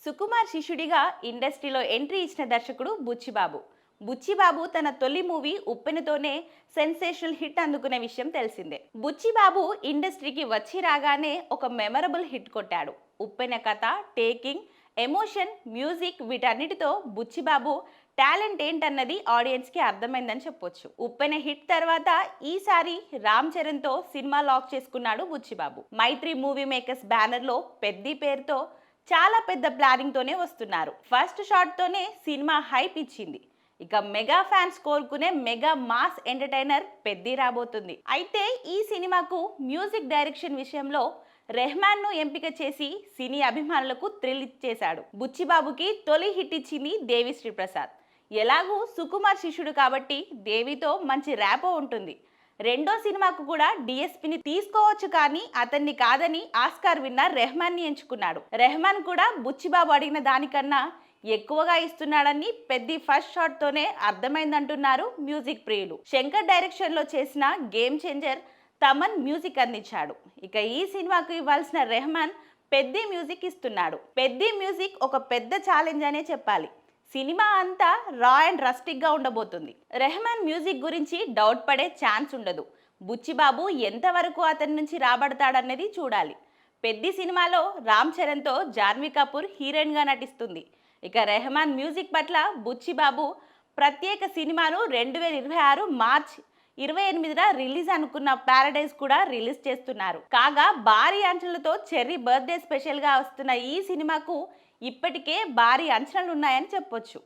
సుకుమార్ శిష్యుడిగా ఇండస్ట్రీలో ఎంట్రీ ఇచ్చిన దర్శకుడు బుచ్చిబాబు. బుచ్చిబాబు తన తొలి మూవీ ఉప్పెనతోనే సెన్సేషనల్ హిట్ అందుకునే విషయం తెలిసిందే. బుచ్చిబాబు ఇండస్ట్రీకి వచ్చి రాగానే ఒక మెమరబుల్ హిట్ కొట్టాడు. ఉప్పెన కథ, టేకింగ్, ఎమోషన్, మ్యూజిక్ వీటన్నిటితో బుచ్చిబాబు టాలెంట్ ఏంటన్నది ఆడియన్స్ కి అర్థమైందని చెప్పొచ్చు. ఉప్పెన హిట్ తర్వాత ఈసారి రామ్ చరణ్ తో సినిమా లాక్ చేసుకున్నాడు బుచ్చిబాబు. మైత్రి మూవీ మేకర్స్ బ్యానర్ లో పెద్ది పేరుతో చాలా పెద్ద ప్లానింగ్ తోనే వస్తున్నారు. ఫస్ట్ షాట్ తోనే సినిమా హైప్ ఇచ్చింది. ఇక మెగా ఫ్యాన్స్ కోరుకునే మెగా మాస్ ఎంటర్టైనర్ పెద్ది రాబోతుంది. అయితే ఈ సినిమాకు మ్యూజిక్ డైరెక్షన్ విషయంలో రెహమాన్ ను ఎంపిక చేసి సినీ అభిమానులకు థ్రిల్ ఇచ్చేశాడు. బుచ్చిబాబుకి తొలి హిట్ ఇచ్చింది దేవిశ్రీ ప్రసాద్. ఎలాగూ సుకుమార్ శిష్యుడు కాబట్టి దేవితో మంచి ర్యాపో ఉంటుంది. రెండో సినిమాకు కూడా డిఎస్పీని తీసుకోవచ్చు, కానీ అతన్ని కాదని ఆస్కార్ విన్నర్ రెహమాన్ ని ఎంచుకున్నాడు. రెహమాన్ కూడా బుచ్చిబాబు అడిగిన దానికన్నా ఎక్కువగా ఇస్తున్నాడని పెద్ది ఫస్ట్ షాట్ తోనే అర్థమైందంటున్నారు మ్యూజిక్ ప్రియులు. శంకర్ డైరెక్షన్ లో చేసిన గేమ్ చేంజర్ తమన్ మ్యూజిక్ అందించాడు. ఇక ఈ సినిమాకు ఇవ్వాల్సిన రెహమాన్ పెద్ది మ్యూజిక్ ఇస్తున్నాడు. పెద్ది మ్యూజిక్ ఒక పెద్ద ఛాలెంజ్ అనే చెప్పాలి. సినిమా అంతా రా అండ్ రస్టిక్ గా ఉండబోతుంది. రెహమాన్ మ్యూజిక్ గురించి డౌట్ పడే ఛాన్స్ ఉండదు. బుచ్చిబాబు ఎంతవరకు అతని నుంచి రాబడతాడన్నది చూడాలి. పెద్ది సినిమాలో రామ్ చరణ్ తో జాన్వీ కపూర్ హీరోయిన్ గా నటిస్తుంది. ఇక రెహమాన్ మ్యూజిక్ పట్ల బుచ్చిబాబు ప్రత్యేక సినిమాను 2026 మార్చ్ 28న రిలీజ్ అనుకున్న ప్యారడైజ్ కూడా రిలీజ్ చేస్తున్నారు. కాగా భారీ అంచనాలతో చెర్రీ బర్త్డే స్పెషల్ గా వస్తున్న ఈ సినిమాకు ఇప్పటికే భారీ అంచనాలు ఉన్నాయని చెప్పొచ్చు.